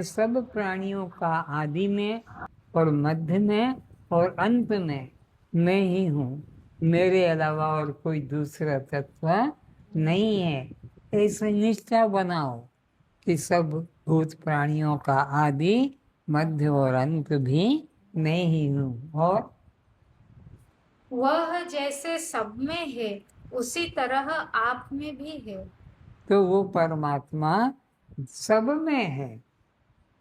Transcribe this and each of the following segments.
सब प्राणियों का आदि में और मध्य में और अंत में मैं ही हूँ, मेरे अलावा और कोई दूसरा तत्व नहीं है। ऐसे निष्ठा बनाओ कि सब भूत प्राणियों का आदि मध्य और अंत भी मैं ही हूँ। और वह जैसे सब में है उसी तरह आप में भी है। तो वो परमात्मा सब में है,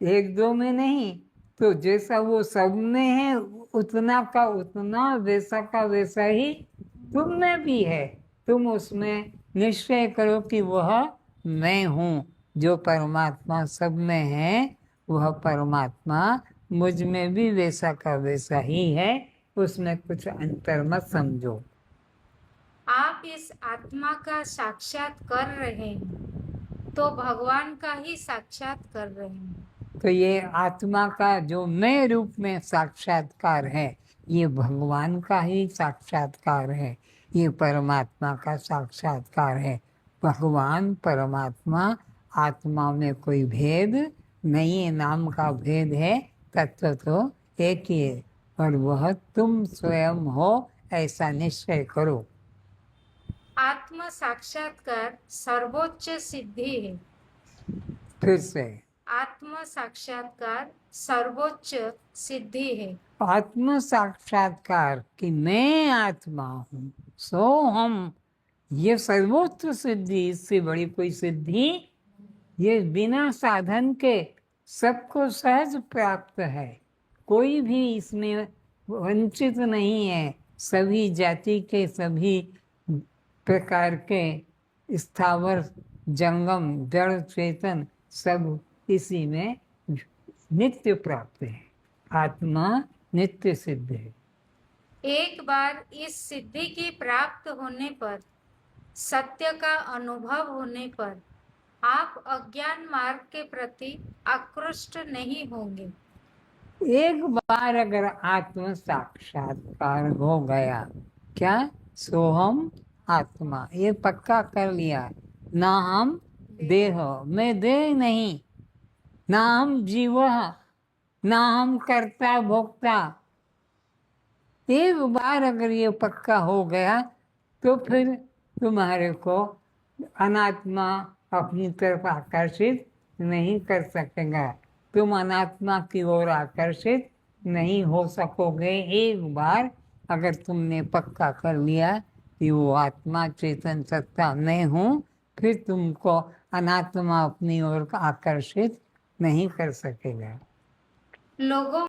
एक दो में नहीं। तो जैसा वो सब में है उतना का उतना, वैसा का वैसा ही तुम में भी है। तुम उसमें निश्चय करो कि वह मैं हूँ। जो परमात्मा सब में है वह परमात्मा मुझ में भी वैसा का वैसा ही है, उसमें कुछ अंतर मत समझो। आप इस आत्मा का साक्षात कर रहे हैं तो भगवान का ही साक्षात कर रहे हैं। तो ये आत्मा का जो मैं रूप में साक्षात्कार है, ये भगवान का ही साक्षात्कार है, ये परमात्मा का साक्षात्कार है। भगवान परमात्मा आत्मा में कोई भेद नहीं है, नाम का भेद है, तत्व तो एक ही है। और वह तुम स्वयं हो, ऐसा निश्चय करो। आत्म साक्षात्कार सर्वोच्च सिद्धि है। फिर से आत्म साक्षात्कार सर्वोच्च सिद्धि है। आत्म साक्षात्कार कि मैं आत्मा हूँ, सो हम, ये सर्वोच्च सिद्धि। इससे बड़ी कोई सिद्धि ये बिना साधन के सबको सहज प्राप्त है। कोई भी इसमें वंचित नहीं है। सभी जाति के, सभी प्रकार के, स्थावर जंगम जड़ चेतन सब इसी में नित्य प्राप्त है। आत्मा नित्य सिद्ध है। एक बार इस सिद्धि की प्राप्त होने पर, सत्य का अनुभव होने पर, आप अज्ञान मार्ग के प्रति आकृष्ट नहीं होंगे। एक बार अगर आत्म साक्षात्कार हो गया, क्या सोहम आत्मा, ये पक्का कर लिया, ना हम देह, मैं देह नहीं, ना हम जीव, ना हम कर्ता भोक्ता। एक बार अगर ये पक्का हो गया तो फिर तुम्हारे को अनात्मा अपनी तरफ आकर्षित नहीं कर सकेगा। तुम अनात्मा की ओर आकर्षित नहीं हो सकोगे। एक बार अगर तुमने पक्का कर लिया कि वो आत्मा चेतन सत्ता मैं हूँ, फिर तुमको अनात्मा अपनी ओर आकर्षित नहीं कर सकेगा। लोगों